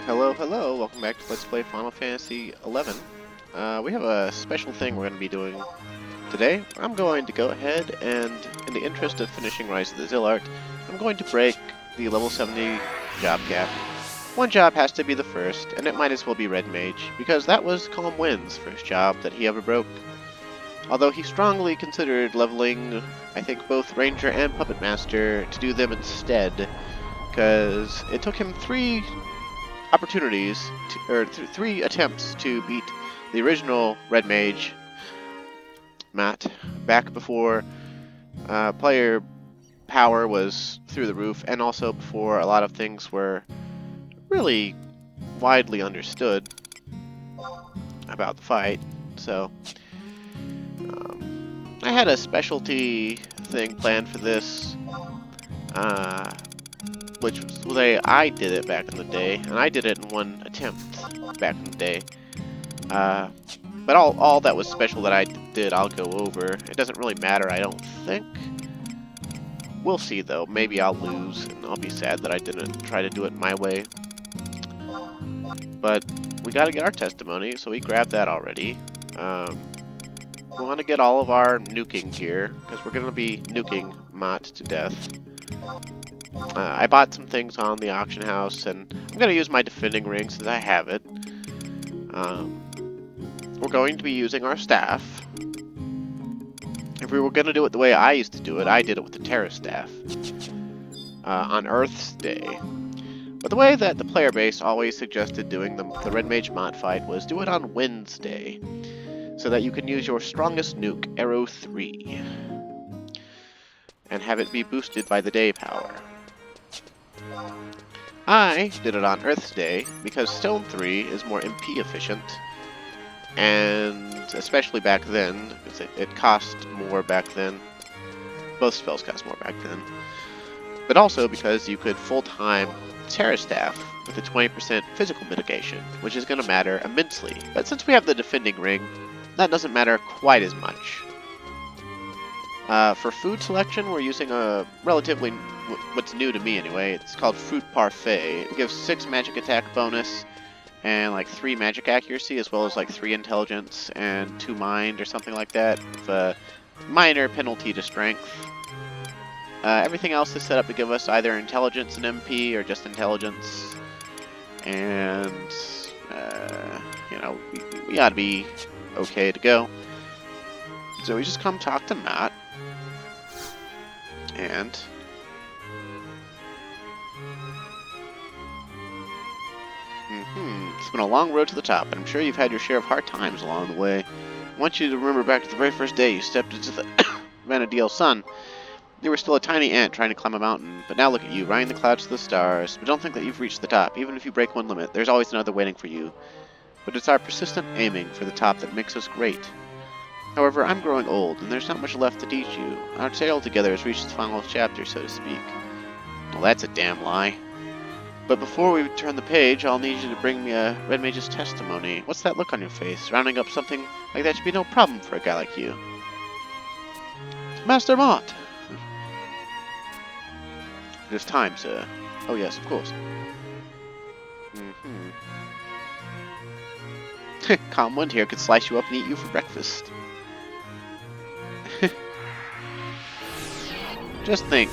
Hello, hello, welcome back to Let's Play Final Fantasy XI. We have a special thing we're going to be doing today. I'm going to go ahead and, in the interest of finishing Rise of the Zilart, I'm going to break the level 70 job cap. One job has to be the first, and it might as well be Red Mage, because that was Calm Wind's first job that he ever broke. Although he strongly considered leveling, I think, both Ranger and Puppet Master to do them instead, because it took him three attempts to beat the original Red Mage, Maat, back before player power was through the roof, and also before a lot of things were really widely understood about the fight. So, I had a specialty thing planned for this, which was the way I did it back in the day, and I did it in one attempt back in the day. But all that was special that I did, I'll go over. It doesn't really matter, I don't think. We'll see, though. Maybe I'll lose, and I'll be sad that I didn't try to do it my way. But we gotta get our testimony, so we grabbed that already. We want to get all of our nuking gear, because we're going to be nuking Maat to death. I bought some things on the auction house, and I'm going to use my defending ring since I have it. We're going to be using our staff. If we were going to do it the way I used to do it, I did it with the Terra staff on Earth's Day. But the way that the player base always suggested doing the Red Mage Maat fight was do it on Wednesday, so that you can use your strongest nuke, Arrow 3, and have it be boosted by the day power. I did it on Earth's Day because Stone 3 is more MP efficient, and especially back then, because it cost more back then. Both spells cost more back then. But also because you could full-time Terra Staff with a 20% physical mitigation, which is going to matter immensely. But since we have the defending ring, that doesn't matter quite as much. For food selection, we're using a relatively, what's new to me anyway, it's called Fruit Parfait. It gives 6 magic attack bonus, and like 3 magic accuracy, as well as like 3 intelligence and 2 mind or something like that, with a minor penalty to strength. Everything else is set up to give us either intelligence and MP, or just intelligence. And, you know, we ought to be okay to go. So we just come talk to Maat. And it's been a long road to the top, and I'm sure you've had your share of hard times along the way. I want you to remember back to the very first day you stepped into the Vanadil sun. You were still a tiny ant trying to climb a mountain, but now look at you, riding the clouds to the stars. But don't think that you've reached the top. Even if you break one limit, there's always another waiting for you. But it's our persistent aiming for the top that makes us great. However, I'm growing old, and there's not much left to teach you. Our tale together has reached its final chapter, so to speak. Well, that's a damn lie. But before we turn the page, I'll need you to bring me a Red Mage's testimony. What's that look on your face? Rounding up something like that should be no problem for a guy like you. Master Maat! It is time, sir. Oh yes, of course. Calm Wind here could slice you up and eat you for breakfast. Just think,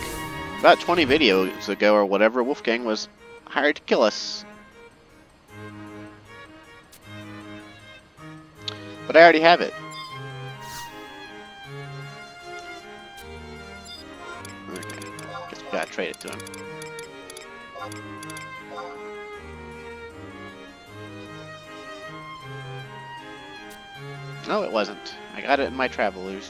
about 20 videos ago or whatever, Wolfgang was hired to kill us. But I already have it. Okay, guess we gotta trade it to him. No, it wasn't. I got it in my travelers.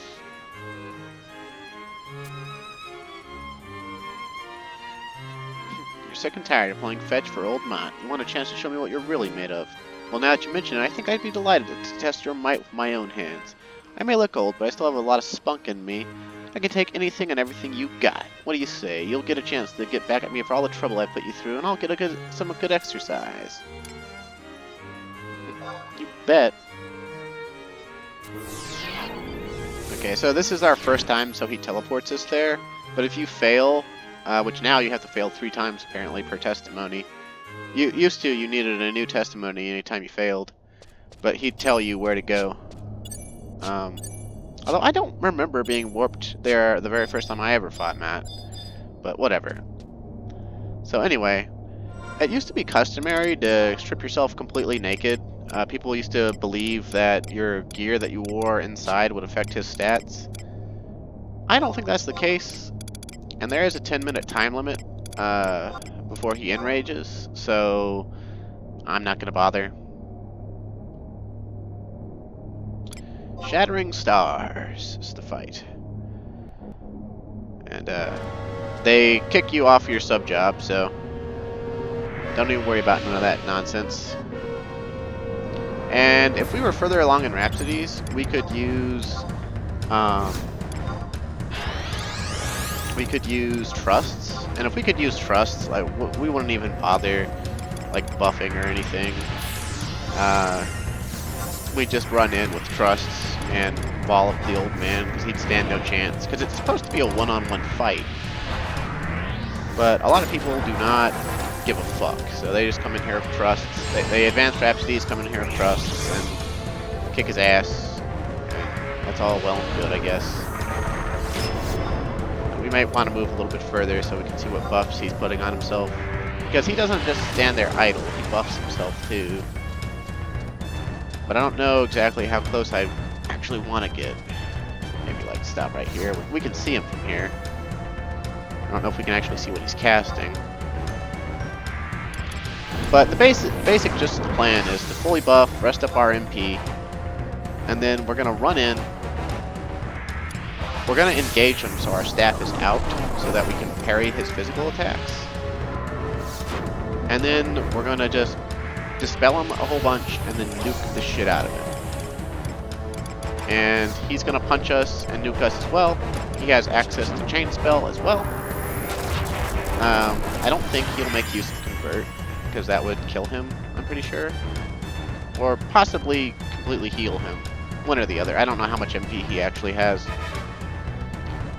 You're sick and tired of playing fetch for old Maat. You want a chance to show me what you're really made of. Well, now that you mention it, I think I'd be delighted to test your might with my own hands. I may look old, but I still have a lot of spunk in me. I can take anything and everything you got. What do you say? You'll get a chance to get back at me for all the trouble I put you through, and I'll get some good exercise. You bet. Okay, so this is our first time, so he teleports us there. But if you fail, which now you have to fail 3 times apparently per testimony, You needed a new testimony anytime you failed, but he'd tell you where to go. Although I don't remember being warped there the very first time I ever fought Matt, but whatever. So anyway, it used to be customary to strip yourself completely naked. People used to believe that your gear that you wore inside would affect his stats. I don't think that's the case, and there is a 10-minute time limit before he enrages, so I'm not going to bother. Shattering Stars is the fight. And they kick you off your sub job, so don't even worry about none of that nonsense. And if we were further along in Rhapsodies, we could use trusts. And if we could use trusts, like we wouldn't even bother like buffing or anything. We'd just run in with trusts and ball up the old man because he'd stand no chance. Because it's supposed to be a one-on-one fight, but a lot of people do not give a fuck, so they just come in here with trusts. They advance Rhapsodies, come in here with trusts, and kick his ass. And that's all well and good, I guess. We might want to move a little bit further so we can see what buffs he's putting on himself. Because he doesn't just stand there idle, he buffs himself too. But I don't know exactly how close I actually want to get. Maybe like stop right here. We can see him from here. I don't know if we can actually see what he's casting. But the basic just the plan is to fully buff, rest up our MP, and then we're gonna run in. We're gonna engage him so our staff is out, so that we can parry his physical attacks. And then we're gonna just dispel him a whole bunch and then nuke the shit out of him. And he's gonna punch us and nuke us as well. He has access to chain spell as well. I don't think he'll make use of convert, because that would kill him, I'm pretty sure. Or possibly completely heal him. One or the other. I don't know how much MP he actually has.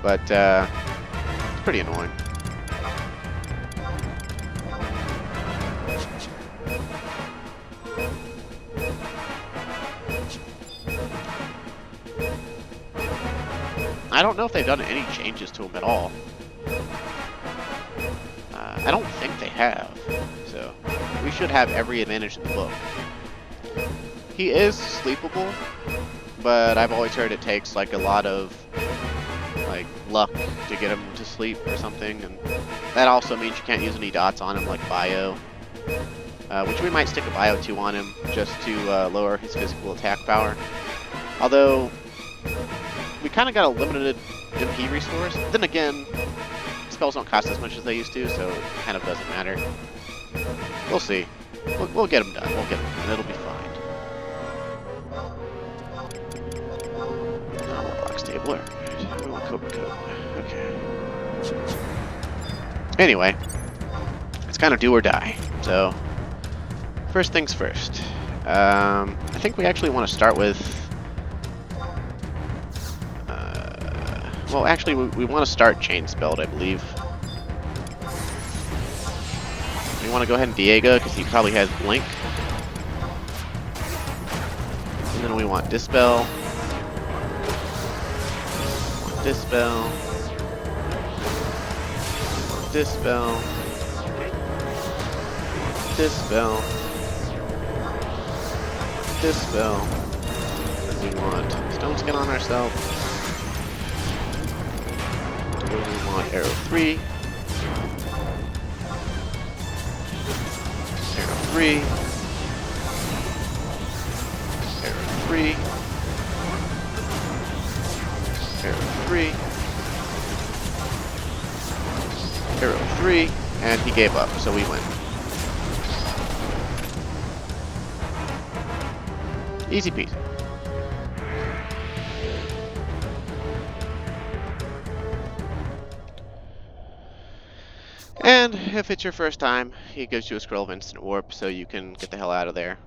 But, it's pretty annoying. I don't know if they've done any changes to him at all. I don't think they have, so we should have every advantage in the book. He is sleepable, but I've always heard it takes like a lot of like luck to get him to sleep or something, and that also means you can't use any dots on him like bio, which we might stick a bio 2 on him just to lower his physical attack power. Although we kind of got a limited MP restores. Then again, spells don't cost as much as they used to, so it kind of doesn't matter. We'll see. We'll get them done. We'll get them done. It'll be fine. Oh, box table. We want Cobra Coat. Okay. Anyway, it's kind of do or die. So, first things first. I think we actually want to start with... well, actually, we want to start Chain Spelled, I believe. We want to go ahead and Diego, because he probably has Blink. And then we want Dispel. Dispel. Dispel. Dispel. Dispel. And we want Stone Skin on ourselves. We want Arrow 3. Arrow 3. Arrow 3. Arrow 3. Arrow 3. And he gave up, so we win. Easy peasy. And if it's your first time, he gives you a scroll of instant warp so you can get the hell out of there.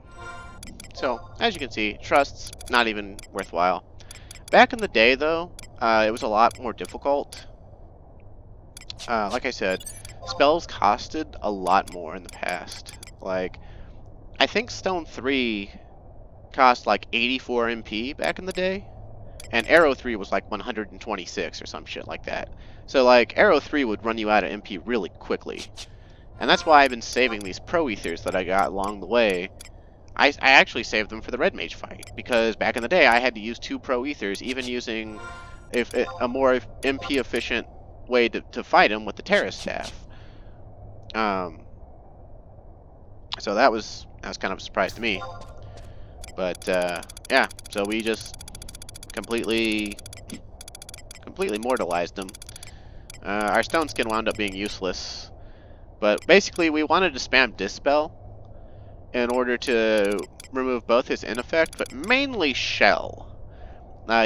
So, as you can see, trusts, not even worthwhile. Back in the day, though, it was a lot more difficult. Like I said, spells costed a lot more in the past. Like, I think Stone 3 cost like 84 MP back in the day, and Arrow 3 was like 126 or some shit like that. So like Arrow 3 would run you out of MP really quickly. And that's why I've been saving these Pro Ethers that I got along the way. I actually saved them for the Red Mage fight, because back in the day I had to use 2 Pro Ethers, even using a more MP efficient way to fight him with the Terra Staff. So that was kind of a surprise to me. But yeah, so we just completely mortalized him. Our stone skin wound up being useless, but basically we wanted to spam Dispel in order to remove both his in effect, but mainly Shell.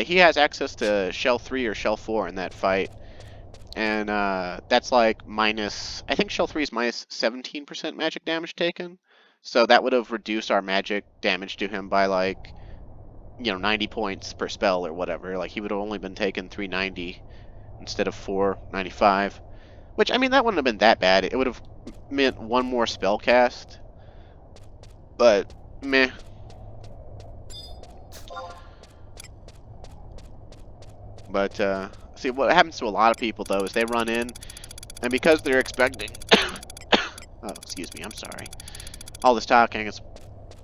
He has access to Shell 3 or Shell 4 in that fight, and that's like minus, I think Shell 3 is minus 17% magic damage taken, so that would have reduced our magic damage to him by like, 90 points per spell or whatever. Like, he would have only been taking 390 instead of 495. Which, I mean, that wouldn't have been that bad. It would have meant one more spell cast. But, meh. But, see, what happens to a lot of people, though, is they run in, and because they're expecting... oh, excuse me, I'm sorry. All this talking is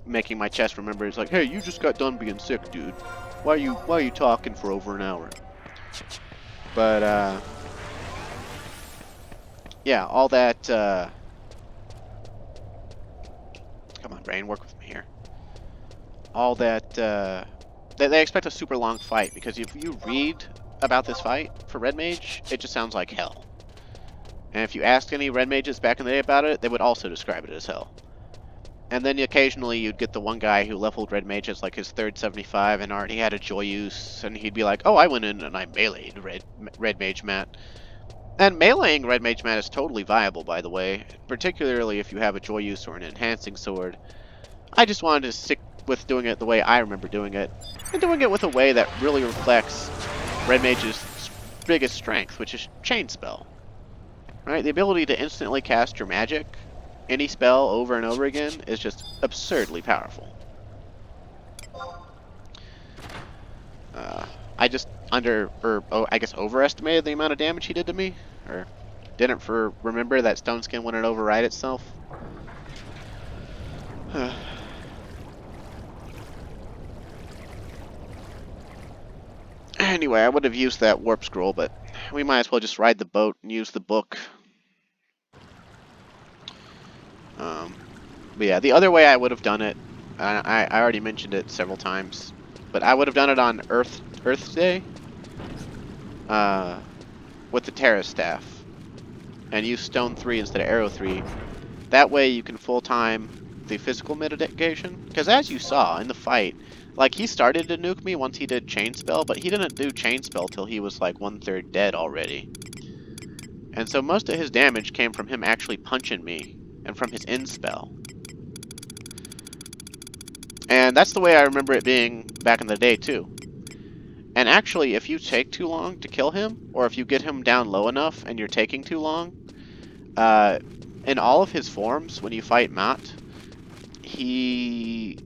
making my chest remember. It's like, hey, you just got done being sick, dude. Why are you talking for over an hour? But, yeah, all that, come on, brain, work with me here. All that, they expect a super long fight, because if you read about this fight for Red Mage, it just sounds like hell. And if you asked any Red Mages back in the day about it, they would also describe it as hell. And then occasionally you'd get the one guy who leveled Red Mage as like his third 75 and already had a Joyous, and he'd be like, oh, I went in and I meleeed Red Mage Matt. And meleeing Red Mage Matt is totally viable, by the way, particularly if you have a Joyous or an Enhancing Sword. I just wanted to stick with doing it the way I remember doing it, and doing it with a way that really reflects Red Mage's biggest strength, which is Chain Spell. Right? The ability to instantly cast your magic, any spell, over and over again, is just absurdly powerful. I just I guess overestimated the amount of damage he did to me, or didn't remember that Stone Skin wouldn't override itself. Anyway, I would have used that warp scroll, but we might as well just ride the boat and use the book. But yeah, the other way I would have done it, I already mentioned it several times, but I would have done it on Earth's Day, with the Terra Staff, and use Stone 3 instead of Arrow 3. That way you can full time the physical mitigation, because as you saw in the fight, like, he started to nuke me once he did Chain Spell, but he didn't do Chain Spell till he was like 1/3 dead already. And so most of his damage came from him actually punching me, and from his end spell. And that's the way I remember it being back in the day, too. And actually, if you take too long to kill him, or if you get him down low enough and you're taking too long, in all of his forms, when you fight Maat, he's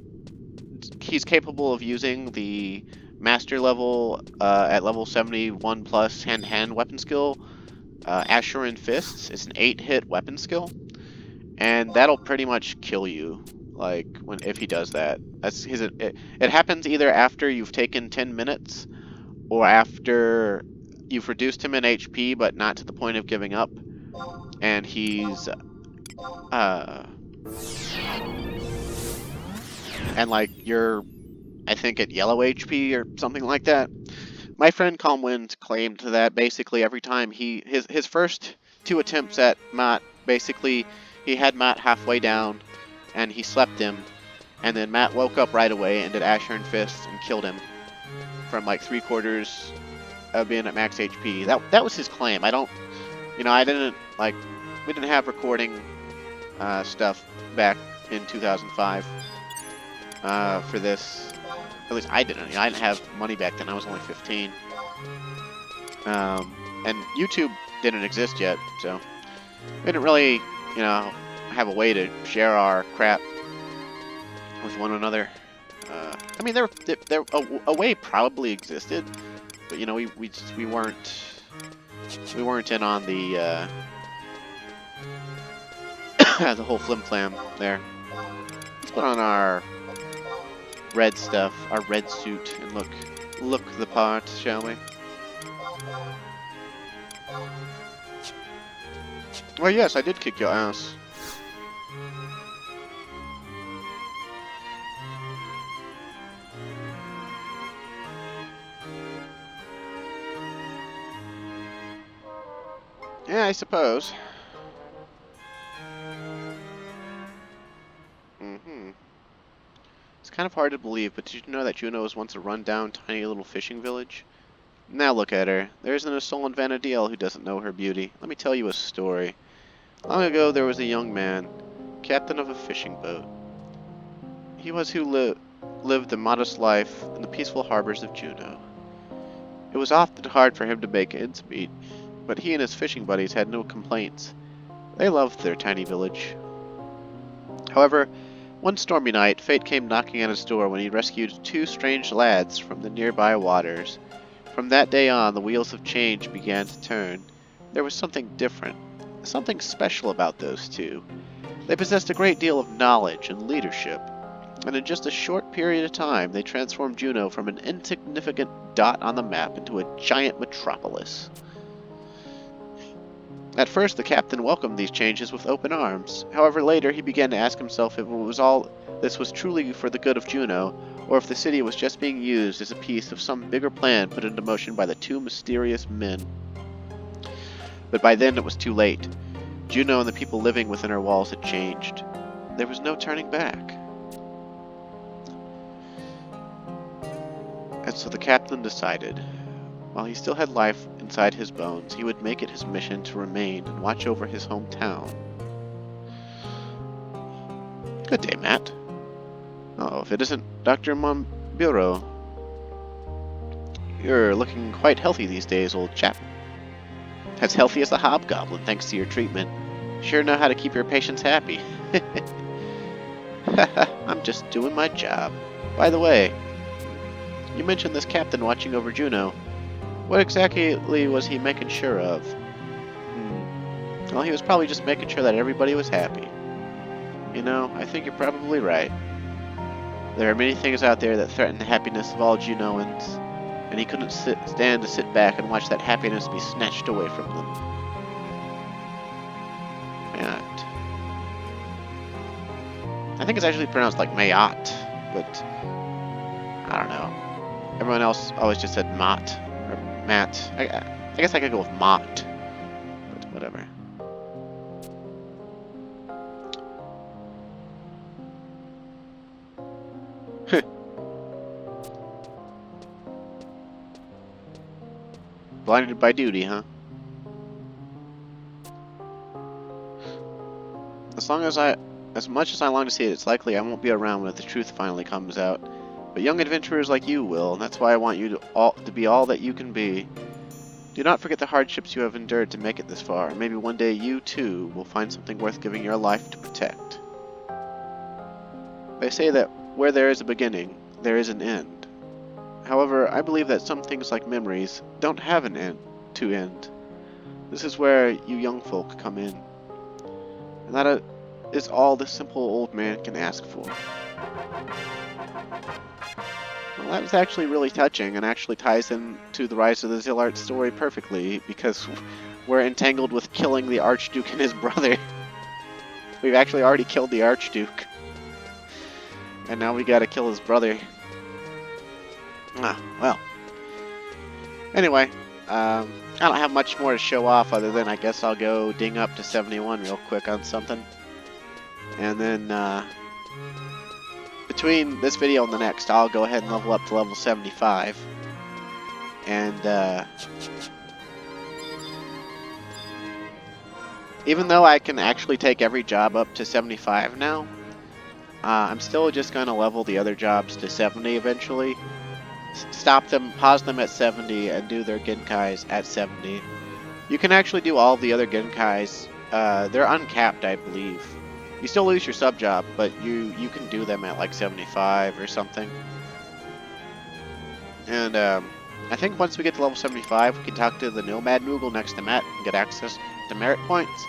capable of using the master level, at level 71 plus hand-to-hand weapon skill, Waughroon Fists. It's an 8-hit weapon skill, and that'll pretty much kill you. Like, if he does that, it happens either after you've taken 10 minutes, or after you've reduced him in HP, but not to the point of giving up, and he's, and like, you're, I think, at yellow HP or something like that. My friend Calm Wind claimed that basically every time his first 2 attempts at Maat, basically, he had Maat halfway down, and he slept him, and then Maat woke up right away and did Waughroon Fists and killed him from like 3/4 of being at max HP. That was his claim. I don't, I didn't, like, we didn't have recording stuff back in 2005 for this. At least I didn't. I didn't have money back then. I was only 15. And YouTube didn't exist yet, so We didn't really, you know, have a way to share our crap with one another. I mean, a way probably existed, but you know, we weren't in on the the whole flim flam there. Let's put on our red stuff, our red suit, and look the part, shall we? Oh yes, I did kick your ass. Yeah, I suppose. It's kind of hard to believe, but did you know that Juneau was once a run-down, tiny little fishing village? Now look at her. There isn't a soul in Vanadale who doesn't know her beauty. Let me tell you a story. Long ago, there was a young man, captain of a fishing boat. He was who lived a modest life in the peaceful harbors of Juneau. It was often hard for him to make ends meet, but he and his fishing buddies had no complaints. They loved their tiny village. However, one stormy night, fate came knocking at his door when he rescued two strange lads from the nearby waters. From that day on, the wheels of change began to turn. There was something different, something special about those two. They possessed a great deal of knowledge and leadership, and in just a short period of time, they transformed Juneau from an insignificant dot on the map into a giant metropolis. At first, the captain welcomed these changes with open arms. However, later he began to ask himself if this was truly for the good of Juneau, or if the city was just being used as a piece of some bigger plan put into motion by the two mysterious men. But by then it was too late. Juneau and the people living within her walls had changed. There was no turning back. And so the captain decided, while he still had life inside his bones, he would make it his mission to remain and watch over his hometown. Good day, Matt. Oh, if it isn't Dr. Monbureau. You're looking quite healthy these days, old chap. As healthy as a hobgoblin, thanks to your treatment. Sure know how to keep your patients happy. I'm just doing my job. By the way, you mentioned this captain watching over Juneau. What exactly was he making sure of? Well, he was probably just making sure that everybody was happy. You know, I think you're probably right. There are many things out there that threaten the happiness of all Juneauans, and he couldn't stand to sit back and watch that happiness be snatched away from them. Maat. I think it's actually pronounced like Maat, but I don't know. Everyone else always just said Maat. Matt. I guess I could go with Maat, but whatever. Blinded by duty, huh? As much as I long to see it, it's likely I won't be around when the truth finally comes out. But young adventurers like you will, and that's why I want you to be all that you can be. Do not forget the hardships you have endured to make it this far, and maybe one day you, too, will find something worth giving your life to protect. They say that where there is a beginning, there is an end. However, I believe that some things like memories don't have an end. This is where you young folk come in. And that is all this simple old man can ask for. Well, that was actually really touching and actually ties into the Rise of the Zilart story perfectly, because we're entangled with killing the Archduke and his brother. We've actually already killed the Archduke. And now we gotta kill his brother. Ah, well. Anyway, I don't have much more to show off other than I guess I'll go ding up to 71 real quick on something. And then, between this video and the next, I'll go ahead and level up to level 75. And, even though I can actually take every job up to 75 now, I'm still just going to level the other jobs to 70 eventually. Stop them, pause them at 70, and do their Genkais at 70. You can actually do all the other Genkais They're uncapped, I believe. You still lose your sub job, but you can do them at like 75 or something. And I think once we get to level 75, we can talk to the Nomad Noogle next to Matt and get access to merit points.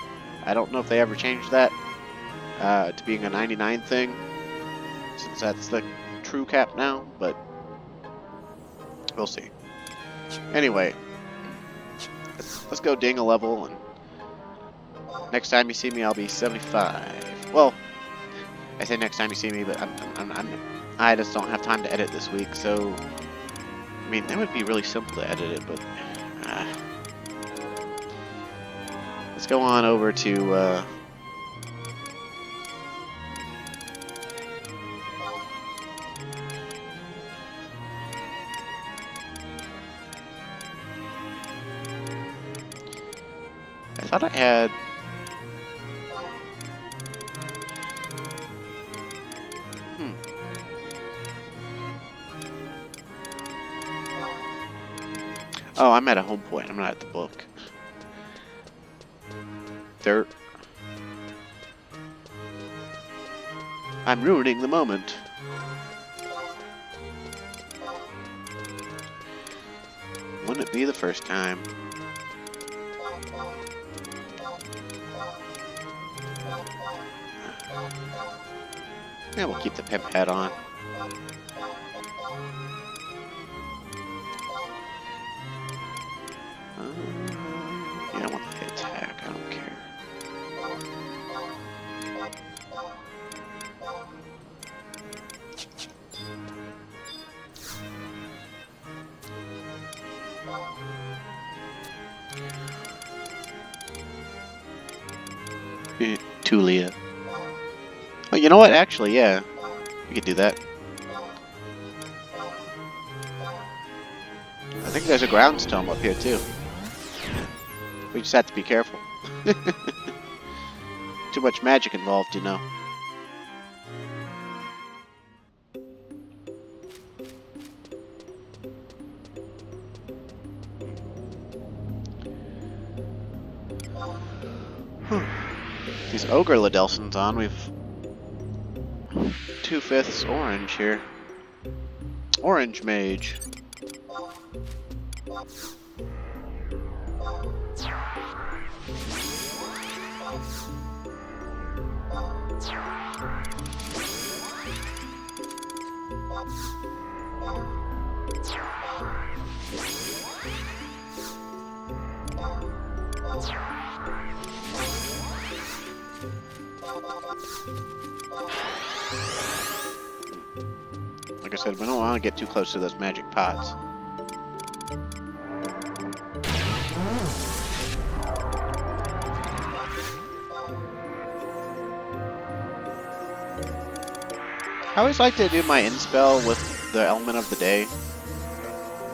I don't know if they ever changed that to being a 99 thing, since that's the true cap now, but we'll see. Anyway, let's go ding a level, and next time you see me, I'll be 75. Well, I say next time you see me, but I just don't have time to edit this week, so I mean, that would be really simple to edit it, but let's go on over to I thought I had Oh, I'm at a home point. I'm not at the book. Dirt. I'm ruining the moment. Wouldn't it be the first time? Yeah, we'll keep the pimp hat on. Yeah, I want the attack. I don't care. Tulia. Oh, you know what? Actually, yeah. We could do that. I think there's a ground stone up here, too. We just have to be careful. Too much magic involved, you know. These ogre Ladelsons on. We've 2/5 orange here. Orange Mage. Like I said, we don't want to get too close to those magic pots. I always like to do my Inspell with the element of the day.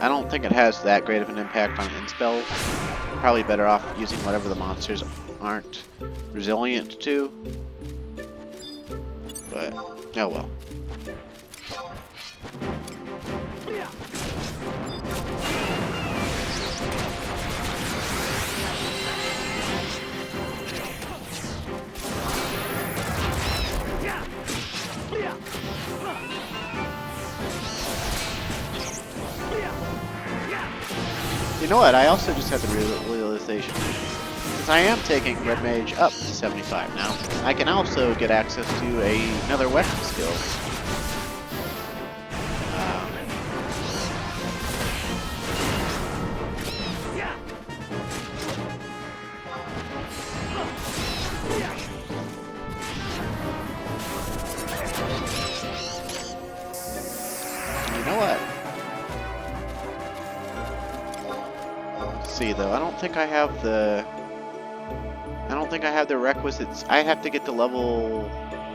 I don't think it has that great of an impact on Inspell. Probably better off using whatever the monsters aren't resilient to. But, oh well. You know what? I also just had the realization. Since I am taking Red Mage up to 75 now, I can also get access to another weapon skill. You know what? See though, I don't think I have the requisites. I have to get to level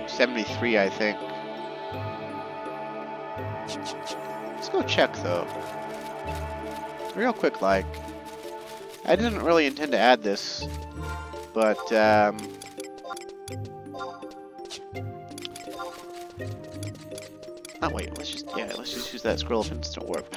73, I think. Let's go check though. Real quick, like, I didn't really intend to add this, but oh wait, let's just use that scroll of instant warp.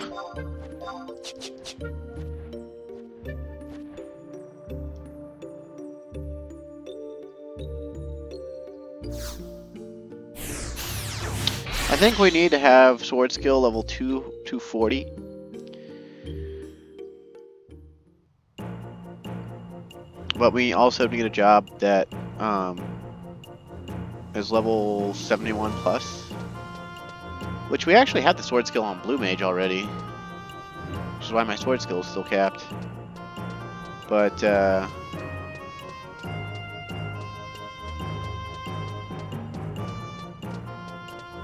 I think we need to have sword skill level 240. But we also need a job that is level 71 plus. Which we actually have the sword skill on Blue Mage already. Which is why my sword skill is still capped. But,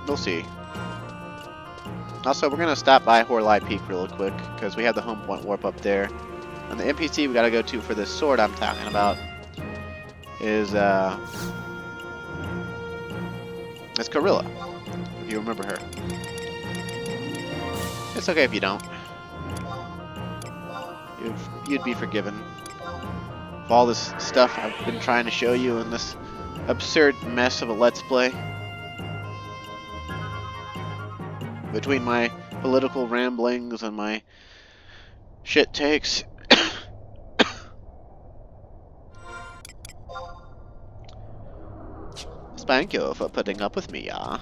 we'll see. Also, we're going to stop by Horlai Peak real quick, because we have the home point warp up there. And the NPC we got to go to for this sword I'm talking about is, it's Gorilla, if you remember her. It's okay if you don't. You'd be forgiven for all this stuff I've been trying to show you in this absurd mess of a Let's Play. Between my political ramblings and my shit takes. Thank you for putting up with me, yeah.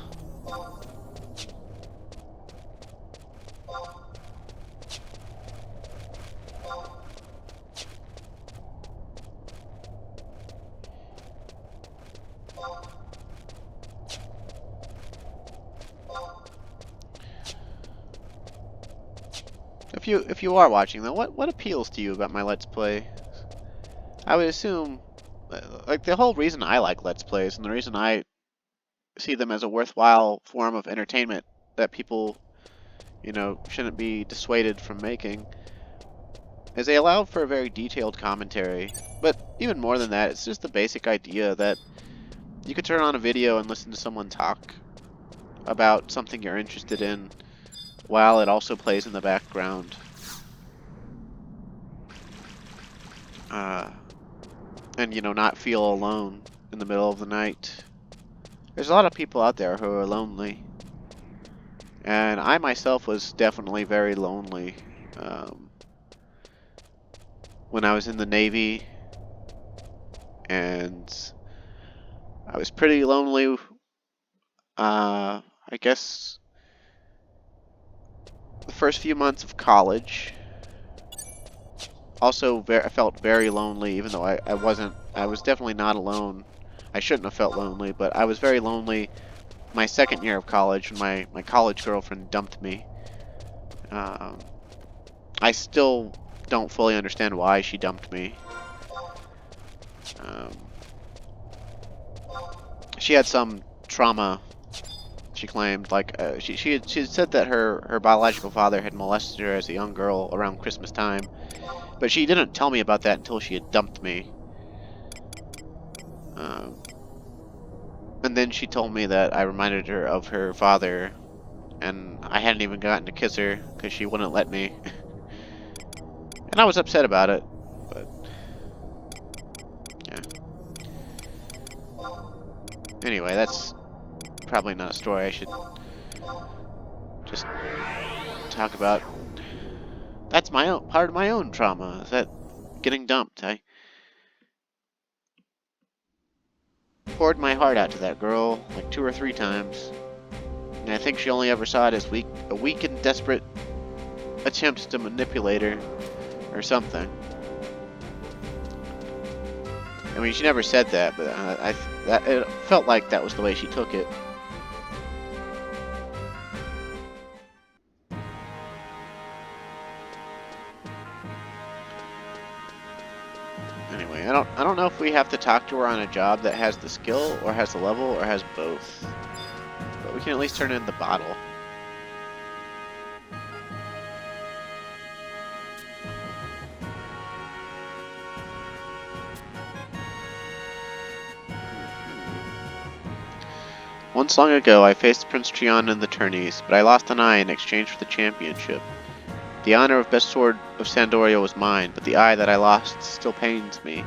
If you are watching though, what appeals to you about my Let's Play? I would assume, like, the whole reason I like Let's Plays and the reason I see them as a worthwhile form of entertainment that people, you know, shouldn't be dissuaded from making, is they allow for a very detailed commentary. But even more than that, it's just the basic idea that you could turn on a video and listen to someone talk about something you're interested in while it also plays in the background. And, you know, not feel alone in the middle of the night. There's a lot of people out there who are lonely. And I myself was definitely very lonely when I was in the Navy. And I was pretty lonely, I guess, the first few months of college. Also, I felt very lonely, even though I was definitely not alone. I shouldn't have felt lonely, but I was very lonely my second year of college when my college girlfriend dumped me. I still don't fully understand why she dumped me. She had some trauma, she claimed. Like, she had said that her biological father had molested her as a young girl around Christmas time. But she didn't tell me about that until she had dumped me. And then she told me that I reminded her of her father, and I hadn't even gotten to kiss her because she wouldn't let me. And I was upset about it, but yeah. Anyway, that's probably not a story I should just talk about. That's my own part of my own trauma, is that getting dumped. I poured my heart out to that girl like 2 or 3 times, and I think she only ever saw it as a weak and desperate attempt to manipulate her or something. I mean, she never said that, but it felt like that was the way she took it. Anyway, I don't know if we have to talk to her on a job that has the skill or has the level or has both. But we can at least turn in the bottle. Once long ago, I faced Prince Trion in the tourneys, but I lost an eye in exchange for the championship. The honor of best sword of Sandoria was mine, but the eye that I lost still pains me.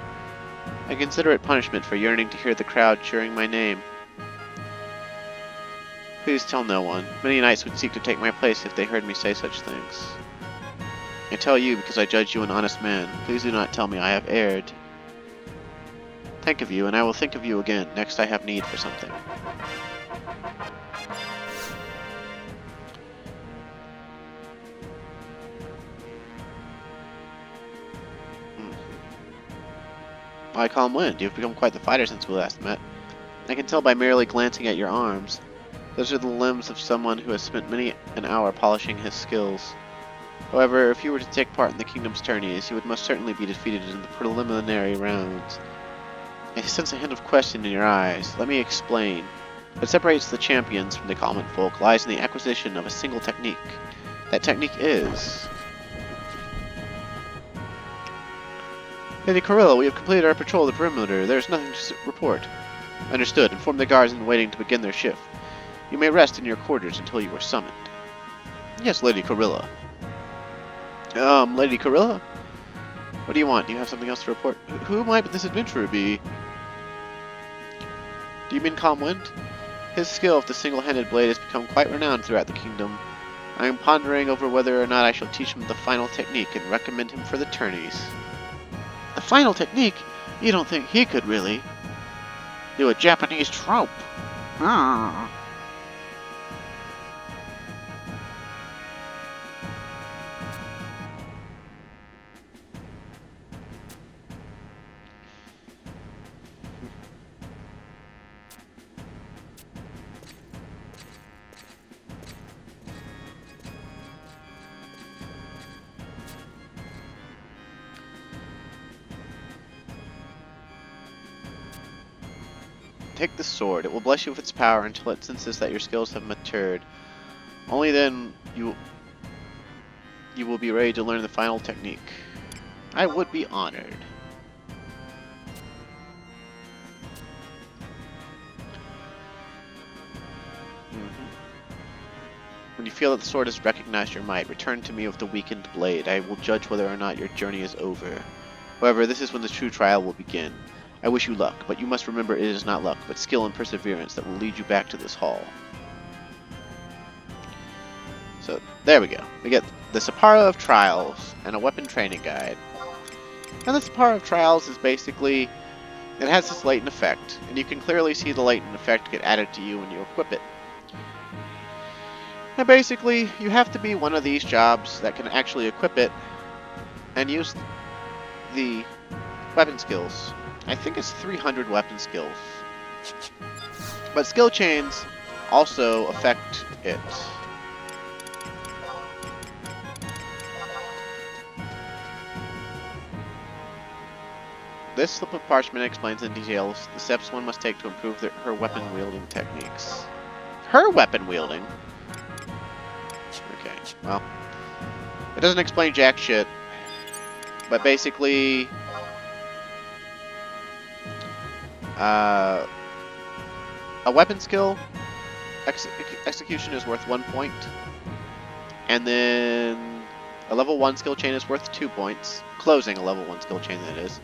I consider it punishment for yearning to hear the crowd cheering my name. Please tell no one. Many knights would seek to take my place if they heard me say such things. I tell you because I judge you an honest man. Please do not tell me I have erred. Think of you, and I will think of you again, next I have need for something. I calm wind. You've become quite the fighter since we last met. I can tell by merely glancing at your arms. Those are the limbs of someone who has spent many an hour polishing his skills. However, if you were to take part in the kingdom's tourneys, you would most certainly be defeated in the preliminary rounds. I sense a hint of question in your eyes. Let me explain. What separates the champions from the common folk lies in the acquisition of a single technique. That technique is... Lady Corilla, we have completed our patrol of the perimeter. There is nothing to report. Understood. Inform the guards in waiting to begin their shift. You may rest in your quarters until you are summoned. Yes, Lady Corilla. Lady Corilla? What do you want? Do you have something else to report? Who might this adventurer be? Do you mean Calm Wind? His skill with the single-handed blade has become quite renowned throughout the kingdom. I am pondering over whether or not I shall teach him the final technique and recommend him for the tourneys. The final technique? You don't think he could really do a Japanese trope? Ah. Take the sword. It will bless you with its power until it senses that your skills have matured. Only then you will be ready to learn the final technique. I would be honored. When you feel that the sword has recognized your might, return to me with the weakened blade. I will judge whether or not your journey is over. However, this is when the true trial will begin. I wish you luck, but you must remember it is not luck, but skill and perseverance that will lead you back to this hall. So, there we go. We get the Sapara of Trials and a weapon training guide. And the Sapara of Trials is basically, it has this latent effect, and you can clearly see the latent effect get added to you when you equip it. And basically, you have to be one of these jobs that can actually equip it and use the weapon skills. I think it's 300 weapon skills. But skill chains also affect it. This slip of parchment explains in details the steps one must take to improve her weapon wielding techniques. Her weapon wielding? Okay, well, it doesn't explain jack shit, but basically, a weapon skill execution is worth 1 point, and then a level 1 skill chain is worth 2 points. Closing a level 1 skill chain, that is.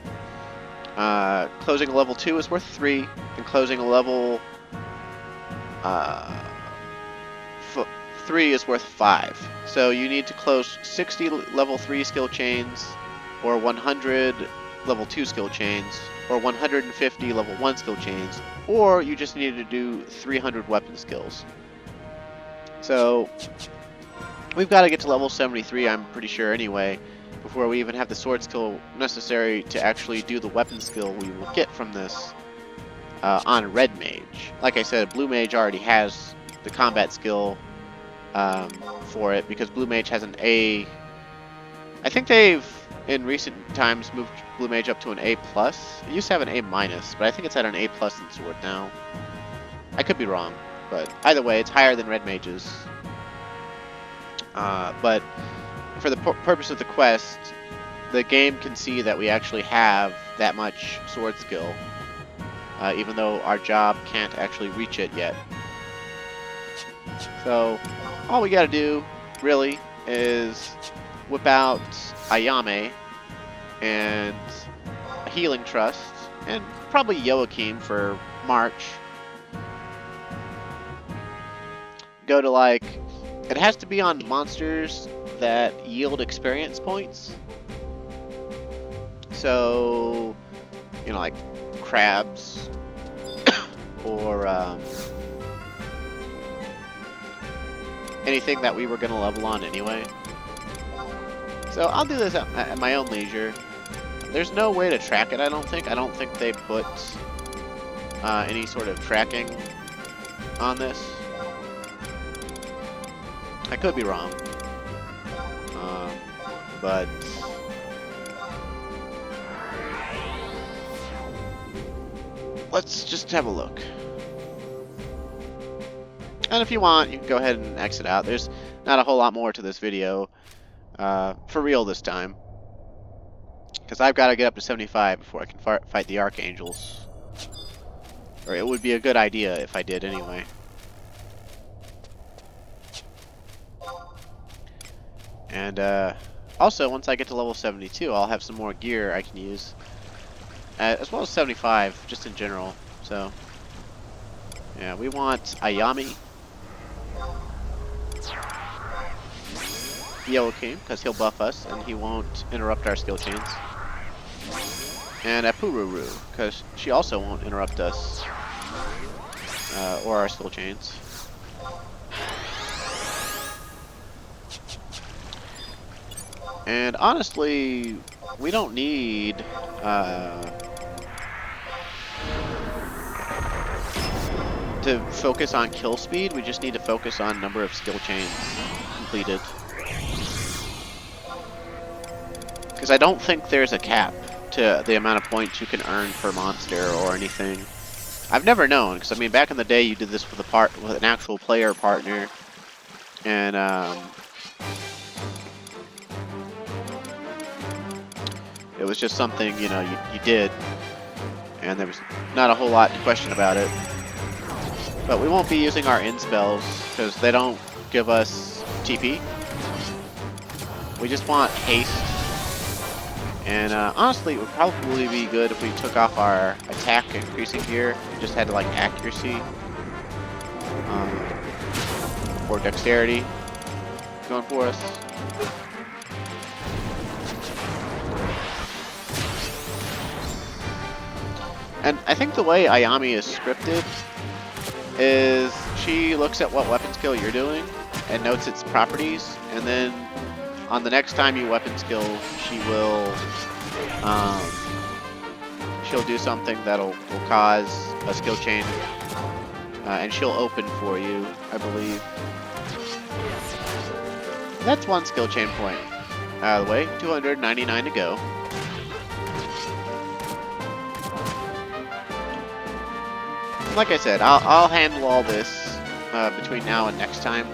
Closing a level 2 is worth 3, and closing a level 3 is worth 5. So you need to close 60 level 3 skill chains, or 100 level 2 skill chains, or 150 level 1 skill chains, or you just need to do 300 weapon skills. So we've got to get to level 73, I'm pretty sure anyway, before we even have the sword skill necessary to actually do the weapon skill we will get from this on Red Mage. Like I said, Blue Mage already has the combat skill for it, because Blue Mage has an A. I think they've, in recent times, moved Blue Mage up to an A+. It used to have an A-, but I think it's at an A+ in Sword now. I could be wrong, but either way, it's higher than Red Mage's. But for the purpose of the quest, the game can see that we actually have that much sword skill, even though our job can't actually reach it yet. So all we gotta do, really, is whip out Ayame and a Healing Trust, and probably Joachim for March. Go to, like, it has to be on monsters that yield experience points. So, you know, like crabs or anything that we were going to level on anyway. So I'll do this at my own leisure. There's no way to track it, I don't think. I don't think they put any sort of tracking on this. I could be wrong. But let's just have a look. And if you want, you can go ahead and exit out. There's not a whole lot more to this video, for real this time. Because I've got to get up to 75 before I can fight the Archangels. Or it would be a good idea if I did anyway. And also, once I get to level 72, I'll have some more gear I can use. As well as 75, just in general. So, yeah, we want Ayami. Yellow King, because he'll buff us and he won't interrupt our skill chains. And a Pururu, because she also won't interrupt us or our skill chains. And honestly, we don't need to focus on kill speed. We just need to focus on number of skill chains completed. Because I don't think there's a cap to the amount of points you can earn per monster or anything. I've never known, because I mean, back in the day, you did this with an actual player partner, and it was just something, you know, you did, and there was not a whole lot to question about it. But we won't be using our in spells because they don't give us TP. We just want haste. And honestly, it would probably be good if we took off our attack increasing gear and just had like accuracy or dexterity going for us. And I think the way Ayami is scripted is she looks at what weapon skill you're doing and notes its properties, and then on the next time you weapon skill, she will she'll do something that'll cause a skill chain, and she'll open for you, I believe. That's one skill chain point out of the way. 299 to go. Like I said, I'll handle all this between now and next time.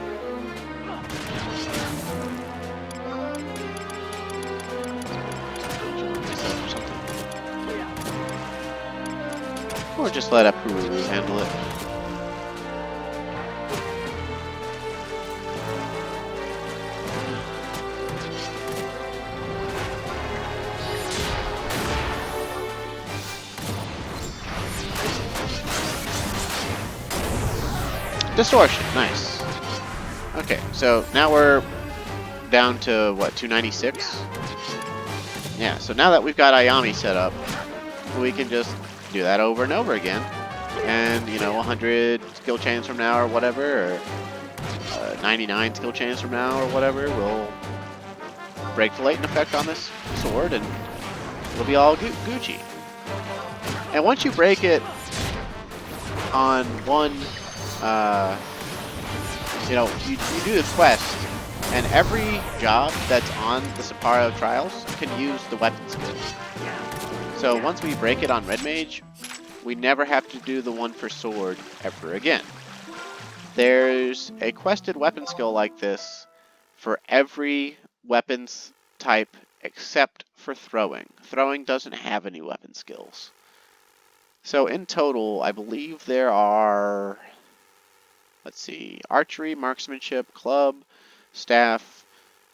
Or just let Pururu handle it. Distortion, nice. Okay, so now we're down to, what, 296? Yeah, so now that we've got Ayami set up, we can just do that over and over again. And, you know, 100 skill chains from now or whatever, or 99 skill chains from now or whatever, we'll break the latent effect on this sword and it'll be all Gucci. And once you break it on one, you know, you do the quest, and every job that's on the Sapporo Trials can use the weapon skill. So once we break it on Red Mage, we never have to do the one for sword ever again. There's a quested weapon skill like this for every weapons type except for throwing. Throwing doesn't have any weapon skills. So in total, I believe there are, let's see, archery, marksmanship, club, staff,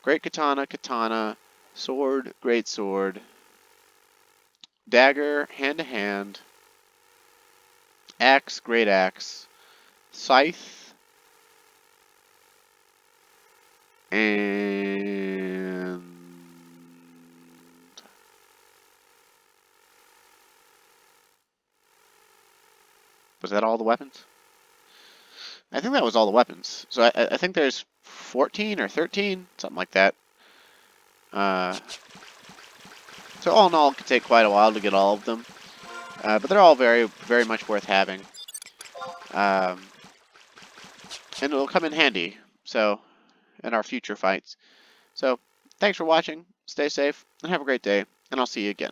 great katana, katana, sword, great sword, dagger, hand-to-hand, axe, great axe, scythe, and was that all the weapons? I think that was all the weapons. So I think there's 14 or 13, something like that. So So all in all, it could take quite a while to get all of them. But they're all very, very much worth having. And it'll come in handy, so, in our future fights. So, thanks for watching, stay safe, and have a great day, and I'll see you again.